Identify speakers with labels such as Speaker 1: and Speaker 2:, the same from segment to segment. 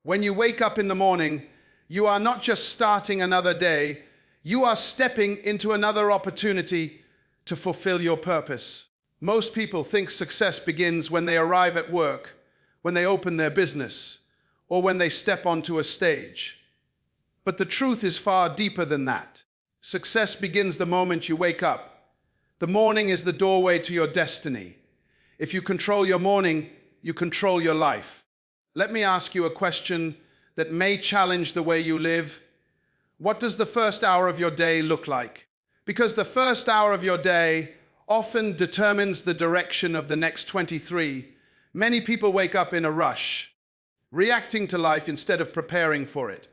Speaker 1: When you wake up in the morning, you are not just starting another day, you are stepping into another opportunity to fulfill your purpose. Most people think success begins when they arrive at work, when they open their business, or when they step onto a stage. But the truth is far deeper than that. Success begins the moment you wake up. The morning is the doorway to your destiny. If you control your morning, you control your life. Let me ask you a question that may challenge the way you live. What does the first hour of your day look like? Because the first hour of your day often determines the direction of the next 23. Many people wake up in a rush, reacting to life instead of preparing for it.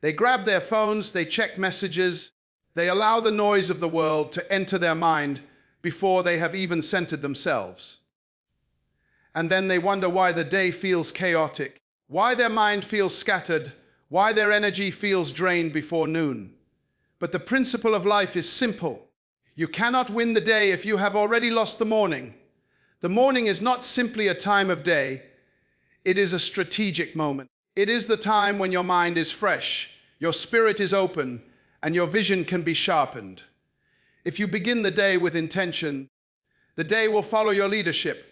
Speaker 1: They grab their phones, they check messages, they allow the noise of the world to enter their mind before they have even centered themselves. And then they wonder why the day feels chaotic, why their mind feels scattered, why their energy feels drained before noon. But the principle of life is simple. You cannot win the day if you have already lost the morning. The morning is not simply a time of day, it is a strategic moment. It is the time when your mind is fresh, your spirit is open, and your vision can be sharpened. If you begin the day with intention, the day will follow your leadership.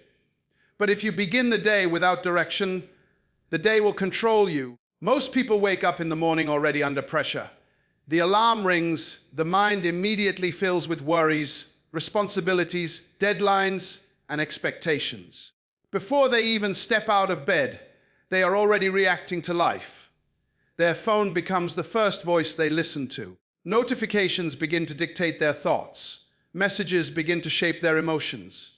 Speaker 1: But if you begin the day without direction, the day will control you. Most people wake up in the morning already under pressure. The alarm rings, the mind immediately fills with worries, responsibilities, deadlines, and expectations. Before they even step out of bed, they are already reacting to life. Their phone becomes the first voice they listen to. Notifications begin to dictate their thoughts. Messages begin to shape their emotions.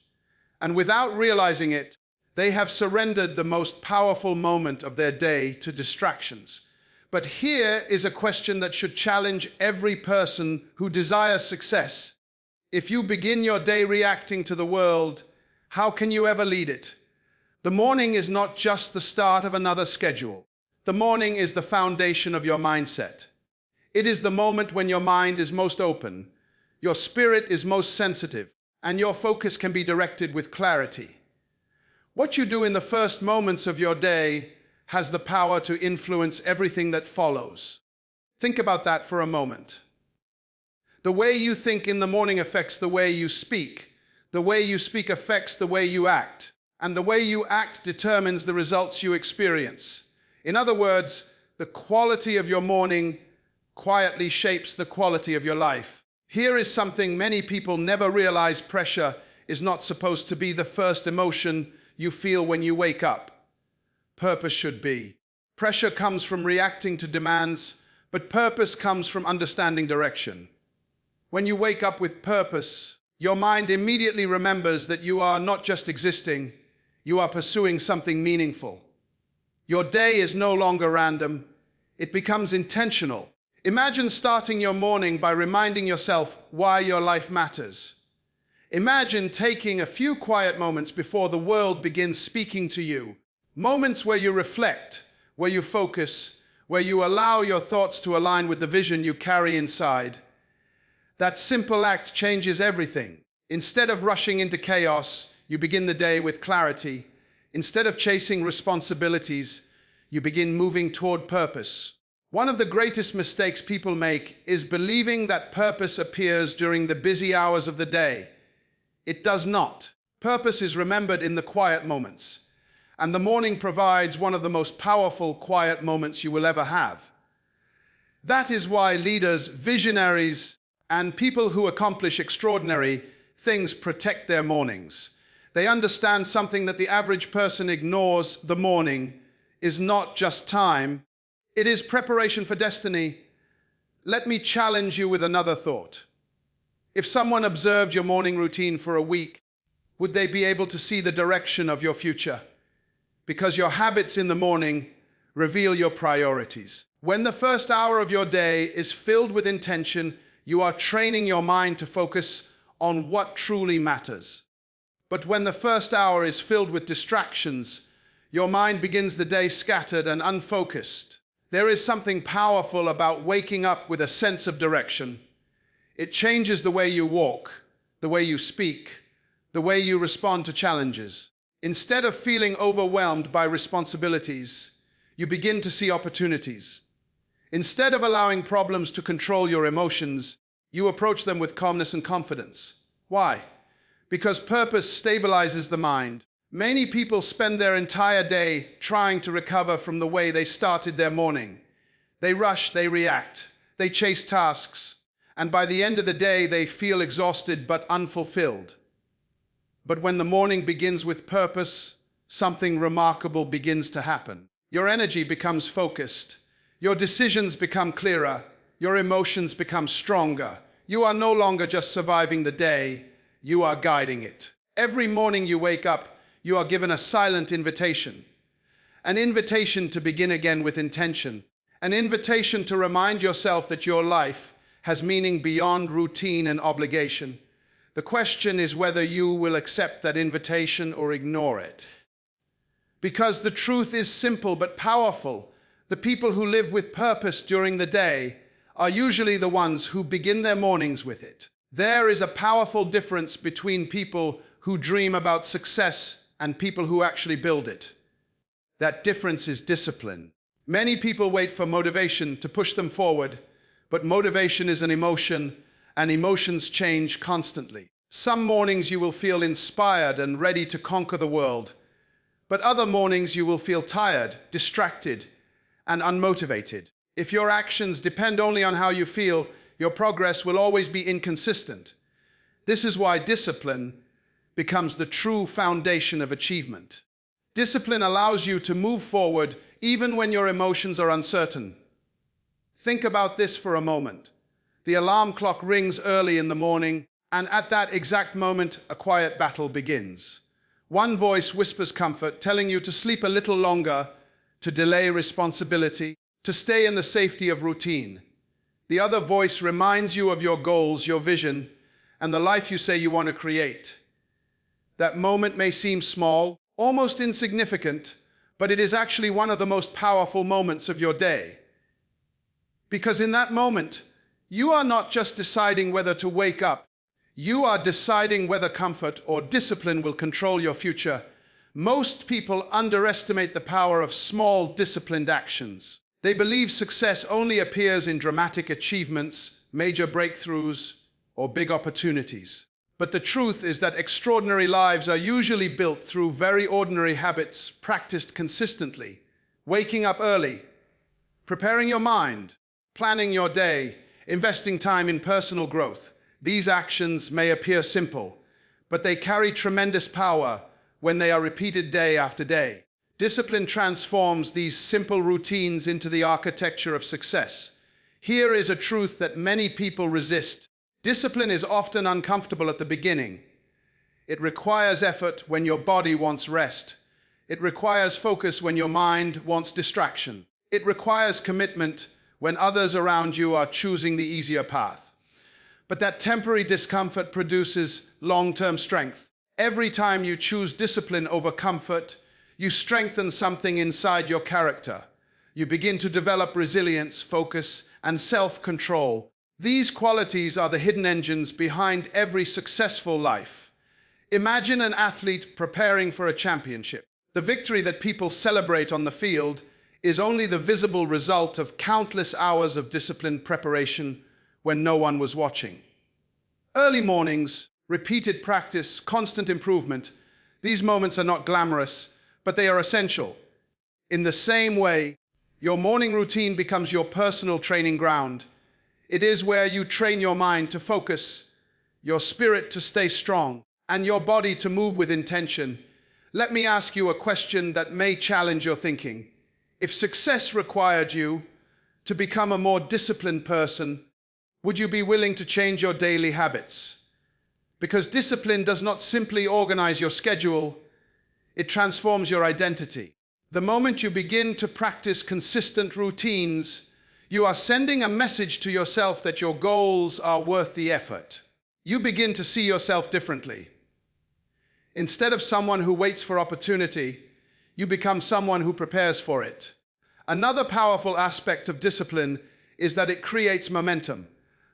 Speaker 1: And without realizing it, they have surrendered the most powerful moment of their day to distractions. But here is a question that should challenge every person who desires success. If you begin your day reacting to the world, how can you ever lead it? The morning is not just the start of another schedule. The morning is the foundation of your mindset. It is the moment when your mind is most open, your spirit is most sensitive, and your focus can be directed with clarity. What you do in the first moments of your day has the power to influence everything that follows. Think about that for a moment. The way you think in the morning affects the way you speak. The way you speak affects the way you act. And the way you act determines the results you experience. In other words, the quality of your morning quietly shapes the quality of your life. Here is something many people never realize: pressure is not supposed to be the first emotion you feel when you wake up. Purpose should be. Pressure comes from reacting to demands, but purpose comes from understanding direction. When you wake up with purpose, your mind immediately remembers that you are not just existing, you are pursuing something meaningful. Your day is no longer random, it becomes intentional. Imagine starting your morning by reminding yourself why your life matters. Imagine taking a few quiet moments before the world begins speaking to you. Moments where you reflect, where you focus, where you allow your thoughts to align with the vision you carry inside. That simple act changes everything. Instead of rushing into chaos, you begin the day with clarity. Instead of chasing responsibilities, you begin moving toward purpose. One of the greatest mistakes people make is believing that purpose appears during the busy hours of the day. It does not. Purpose is remembered in the quiet moments, and the morning provides one of the most powerful quiet moments you will ever have. That is why leaders, visionaries, and people who accomplish extraordinary things protect their mornings. They understand something that the average person ignores: the morning is not just time, it is preparation for destiny. Let me challenge you with another thought. If someone observed your morning routine for a week, would they be able to see the direction of your future? Because your habits in the morning reveal your priorities. When the first hour of your day is filled with intention, you are training your mind to focus on what truly matters. But when the first hour is filled with distractions, your mind begins the day scattered and unfocused. There is something powerful about waking up with a sense of direction. It changes the way you walk, the way you speak, the way you respond to challenges. Instead of feeling overwhelmed by responsibilities, you begin to see opportunities. Instead of allowing problems to control your emotions, you approach them with calmness and confidence. Why? Because purpose stabilizes the mind. Many people spend their entire day trying to recover from the way they started their morning. They rush, they react, they chase tasks, and by the end of the day, they feel exhausted but unfulfilled. But when the morning begins with purpose, something remarkable begins to happen. Your energy becomes focused. Your decisions become clearer. Your emotions become stronger. You are no longer just surviving the day, you are guiding it. Every morning you wake up, you are given a silent invitation. An invitation to begin again with intention. An invitation to remind yourself that your life has meaning beyond routine and obligation. The question is whether you will accept that invitation or ignore it. Because the truth is simple but powerful. The people who live with purpose during the day are usually the ones who begin their mornings with it. There is a powerful difference between people who dream about success and people who actually build it. That difference is discipline. Many people wait for motivation to push them forward, but motivation is an emotion, and emotions change constantly. Some mornings you will feel inspired and ready to conquer the world, but other mornings you will feel tired, distracted, and unmotivated. If your actions depend only on how you feel, your progress will always be inconsistent. This is why discipline becomes the true foundation of achievement. Discipline allows you to move forward even when your emotions are uncertain. Think about this for a moment. The alarm clock rings early in the morning, and at that exact moment, a quiet battle begins. One voice whispers comfort, telling you to sleep a little longer, to delay responsibility, to stay in the safety of routine. The other voice reminds you of your goals, your vision, and the life you say you want to create. That moment may seem small, almost insignificant, but it is actually one of the most powerful moments of your day. Because in that moment, you are not just deciding whether to wake up, you are deciding whether comfort or discipline will control your future. Most people underestimate the power of small, disciplined actions. They believe success only appears in dramatic achievements, major breakthroughs, or big opportunities. But the truth is that extraordinary lives are usually built through very ordinary habits practiced consistently. Waking up early, preparing your mind, planning your day, investing time in personal growth. These actions may appear simple, but they carry tremendous power when they are repeated day after day. Discipline transforms these simple routines into the architecture of success. Here is a truth that many people resist. Discipline is often uncomfortable at the beginning. It requires effort when your body wants rest. It requires focus when your mind wants distraction. It requires commitment when others around you are choosing the easier path. But that temporary discomfort produces long-term strength. Every time you choose discipline over comfort, you strengthen something inside your character. You begin to develop resilience, focus, and self-control. These qualities are the hidden engines behind every successful life. Imagine an athlete preparing for a championship. The victory that people celebrate on the field is only the visible result of countless hours of disciplined preparation when no one was watching. Early mornings, repeated practice, constant improvement, these moments are not glamorous, but they are essential. In the same way, your morning routine becomes your personal training ground. It is where you train your mind to focus, your spirit to stay strong, and your body to move with intention. Let me ask you a question that may challenge your thinking. If success required you to become a more disciplined person, would you be willing to change your daily habits? Because discipline does not simply organize your schedule, it transforms your identity. The moment you begin to practice consistent routines, you are sending a message to yourself that your goals are worth the effort. You begin to see yourself differently. Instead of someone who waits for opportunity, you become someone who prepares for it. Another powerful aspect of discipline is that it creates momentum.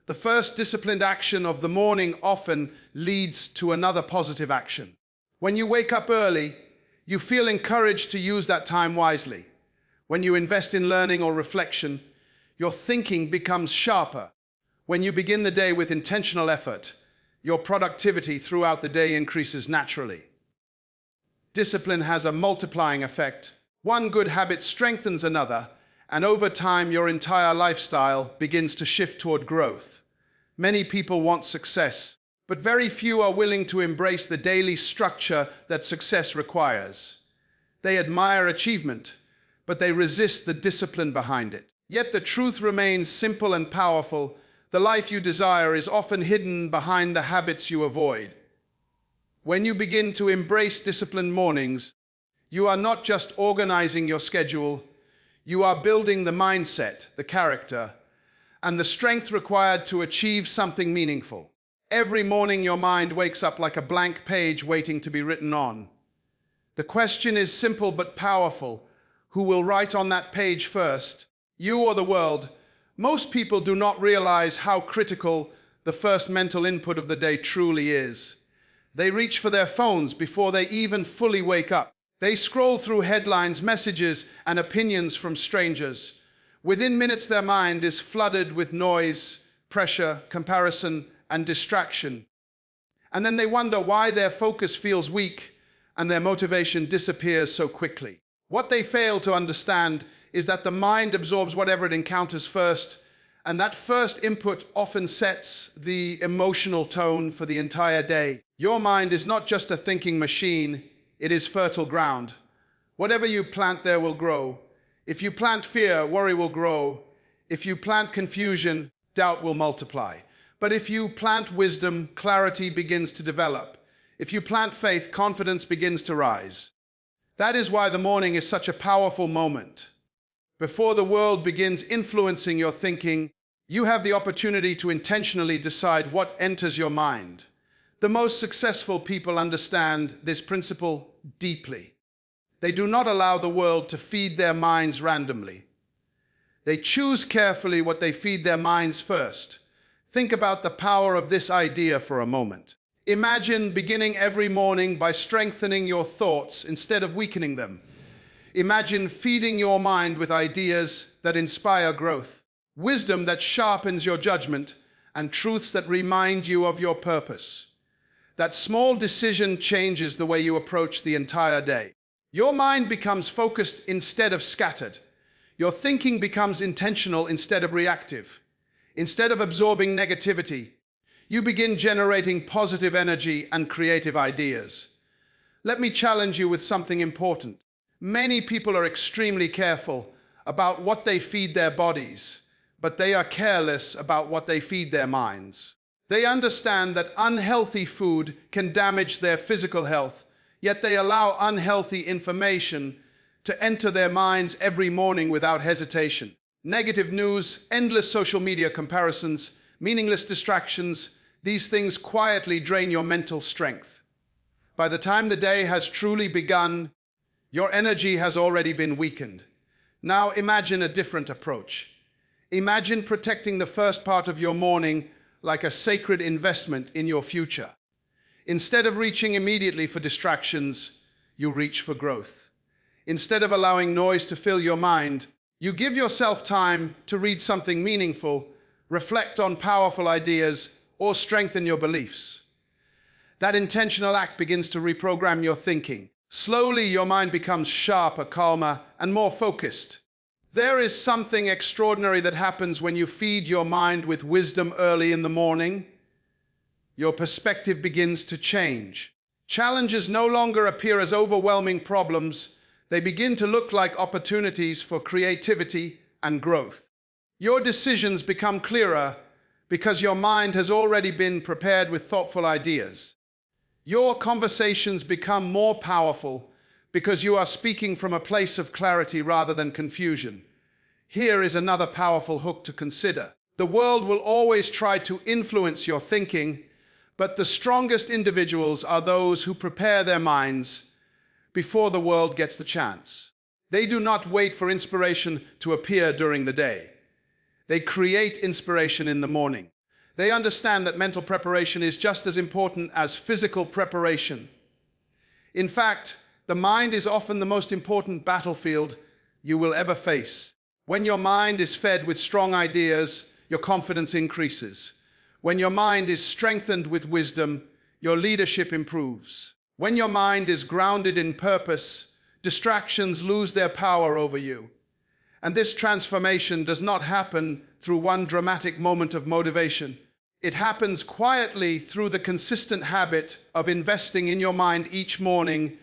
Speaker 1: The first disciplined action of the morning often leads to another positive action. When you wake up early, you feel encouraged to use that time wisely. When you invest in learning or reflection, your thinking becomes sharper. When you begin the day with intentional effort, your productivity throughout the day increases naturally. Discipline has a multiplying effect. One good habit strengthens another, and over time your entire lifestyle begins to shift toward growth. Many people want success, but very few are willing to embrace the daily structure that success requires. They admire achievement, but they resist the discipline behind it. Yet the truth remains simple and powerful. The life you desire is often hidden behind the habits you avoid. When you begin to embrace disciplined mornings, you are not just organizing your schedule, you are building the mindset, the character, and the strength required to achieve something meaningful. Every morning your mind wakes up like a blank page waiting to be written on. The question is simple but powerful. Who will write on that page first? You or the world? Most people do not realize how critical the first mental input of the day truly is. They reach for their phones before they even fully wake up. They scroll through headlines, messages, and opinions from strangers. Within minutes, their mind is flooded with noise, pressure, comparison, and distraction. And then they wonder why their focus feels weak and their motivation disappears so quickly. What they fail to understand is that the mind absorbs whatever it encounters first, and that first input often sets the emotional tone for the entire day. Your mind is not just a thinking machine, it is fertile ground. Whatever you plant there will grow. If you plant fear, worry will grow. If you plant confusion, doubt will multiply. But if you plant wisdom, clarity begins to develop. If you plant faith, confidence begins to rise. That is why the morning is such a powerful moment. Before the world begins influencing your thinking, you have the opportunity to intentionally decide what enters your mind. The most successful people understand this principle deeply. They do not allow the world to feed their minds randomly. They choose carefully what they feed their minds first. Think about the power of this idea for a moment. Imagine beginning every morning by strengthening your thoughts instead of weakening them. Imagine feeding your mind with ideas that inspire growth, wisdom that sharpens your judgment, and truths that remind you of your purpose. That small decision changes the way you approach the entire day. Your mind becomes focused instead of scattered. Your thinking becomes intentional instead of reactive. Instead of absorbing negativity, you begin generating positive energy and creative ideas. Let me challenge you with something important. Many people are extremely careful about what they feed their bodies, but they are careless about what they feed their minds. They understand that unhealthy food can damage their physical health, yet they allow unhealthy information to enter their minds every morning without hesitation. Negative news, endless social media comparisons, meaningless distractions, these things quietly drain your mental strength. By the time the day has truly begun, your energy has already been weakened. Now imagine a different approach. Imagine protecting the first part of your morning like a sacred investment in your future. Instead of reaching immediately for distractions, you reach for growth. Instead of allowing noise to fill your mind, you give yourself time to read something meaningful, reflect on powerful ideas, or strengthen your beliefs. That intentional act begins to reprogram your thinking. Slowly, your mind becomes sharper, calmer, and more focused. There is something extraordinary that happens when you feed your mind with wisdom early in the morning. Your perspective begins to change. Challenges no longer appear as overwhelming problems. They begin to look like opportunities for creativity and growth. Your decisions become clearer because your mind has already been prepared with thoughtful ideas. Your conversations become more powerful because you are speaking from a place of clarity rather than confusion. Here is another powerful hook to consider. The world will always try to influence your thinking, but the strongest individuals are those who prepare their minds before the world gets the chance. They do not wait for inspiration to appear during the day. They create inspiration in the morning. They understand that mental preparation is just as important as physical preparation. In fact, the mind is often the most important battlefield you will ever face. When your mind is fed with strong ideas, your confidence increases. When your mind is strengthened with wisdom, your leadership improves. When your mind is grounded in purpose, distractions lose their power over you. And this transformation does not happen through one dramatic moment of motivation. It happens quietly through the consistent habit of investing in your mind each morning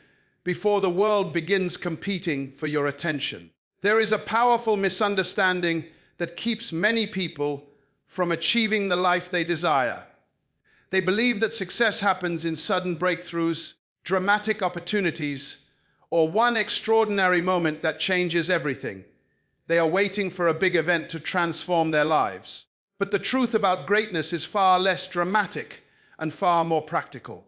Speaker 1: before the world begins competing for your attention. There is a powerful misunderstanding that keeps many people from achieving the life they desire. They believe that success happens in sudden breakthroughs, dramatic opportunities, or one extraordinary moment that changes everything. They are waiting for a big event to transform their lives. But the truth about greatness is far less dramatic and far more practical.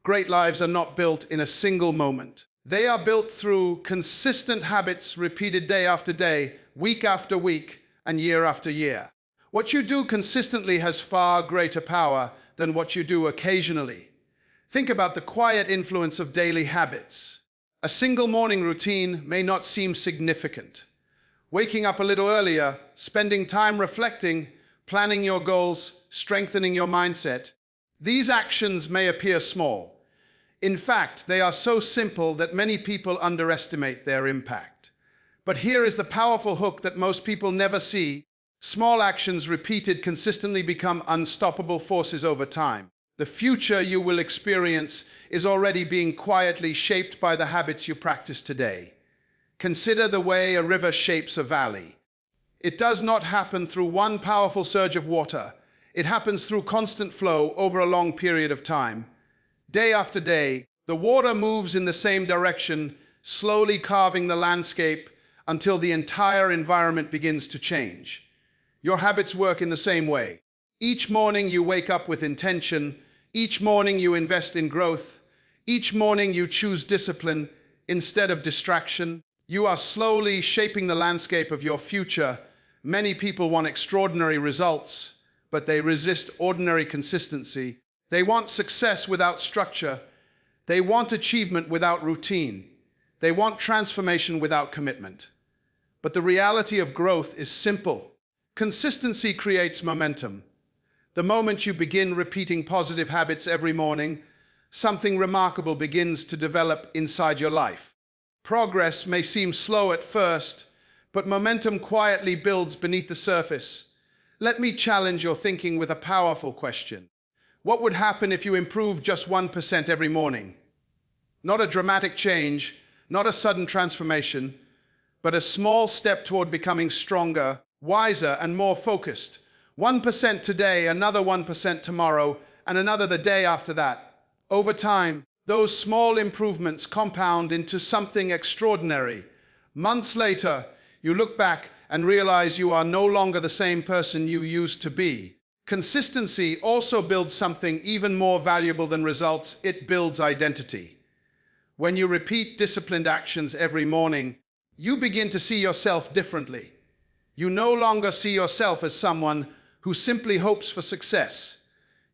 Speaker 1: Great lives are not built in a single moment. They are built through consistent habits repeated day after day, week after week, and year after year. What you do consistently has far greater power than what you do occasionally. Think about the quiet influence of daily habits. A single morning routine may not seem significant. Waking up a little earlier, spending time reflecting, planning your goals, strengthening your mindset. These actions may appear small. In fact, they are so simple that many people underestimate their impact. But here is the powerful hook that most people never see. Small actions repeated consistently become unstoppable forces over time. The future you will experience is already being quietly shaped by the habits you practice today. Consider the way a river shapes a valley. It does not happen through one powerful surge of water. It happens through constant flow over a long period of time. Day after day, the water moves in the same direction, slowly carving the landscape until the entire environment begins to change. Your habits work in the same way. Each morning you wake up with intention. Each morning you invest in growth. Each morning you choose discipline instead of distraction. You are slowly shaping the landscape of your future. Many people want extraordinary results, but they resist ordinary consistency. They want success without structure. They want achievement without routine. They want transformation without commitment. But the reality of growth is simple. Consistency creates momentum. The moment you begin repeating positive habits every morning, something remarkable begins to develop inside your life. Progress may seem slow at first, but momentum quietly builds beneath the surface. Let me challenge your thinking with a powerful question. What would happen if you improved just 1% every morning? Not a dramatic change, not a sudden transformation, but a small step toward becoming stronger, wiser, and more focused. 1% today, another 1% tomorrow, and another the day after that. Over time, those small improvements compound into something extraordinary. Months later, you look back and realize you are no longer the same person you used to be. Consistency also builds something even more valuable than results. It builds identity. When you repeat disciplined actions every morning, you begin to see yourself differently. You no longer see yourself as someone who simply hopes for success.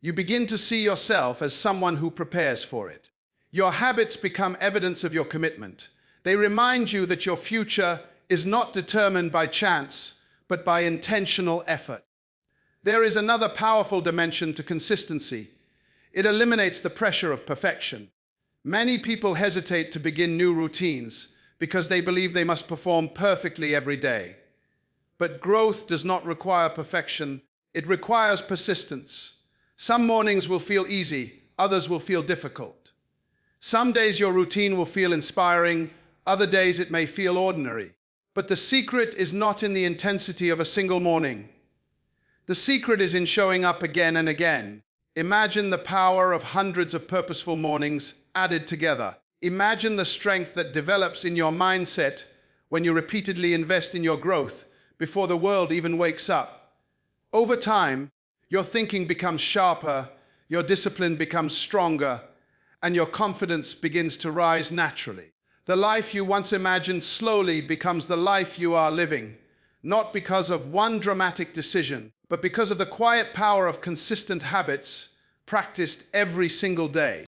Speaker 1: You begin to see yourself as someone who prepares for it. Your habits become evidence of your commitment. They remind you that your future is not determined by chance, but by intentional effort. There is another powerful dimension to consistency. It eliminates the pressure of perfection. Many people hesitate to begin new routines because they believe they must perform perfectly every day. But growth does not require perfection. It requires persistence. Some mornings will feel easy, others will feel difficult. Some days your routine will feel inspiring, other days it may feel ordinary. But the secret is not in the intensity of a single morning. The secret is in showing up again and again. Imagine the power of hundreds of purposeful mornings added together. Imagine the strength that develops in your mindset when you repeatedly invest in your growth before the world even wakes up. Over time, your thinking becomes sharper, your discipline becomes stronger, and your confidence begins to rise naturally. The life you once imagined slowly becomes the life you are living, not because of one dramatic decision, but because of the quiet power of consistent habits practiced every single day.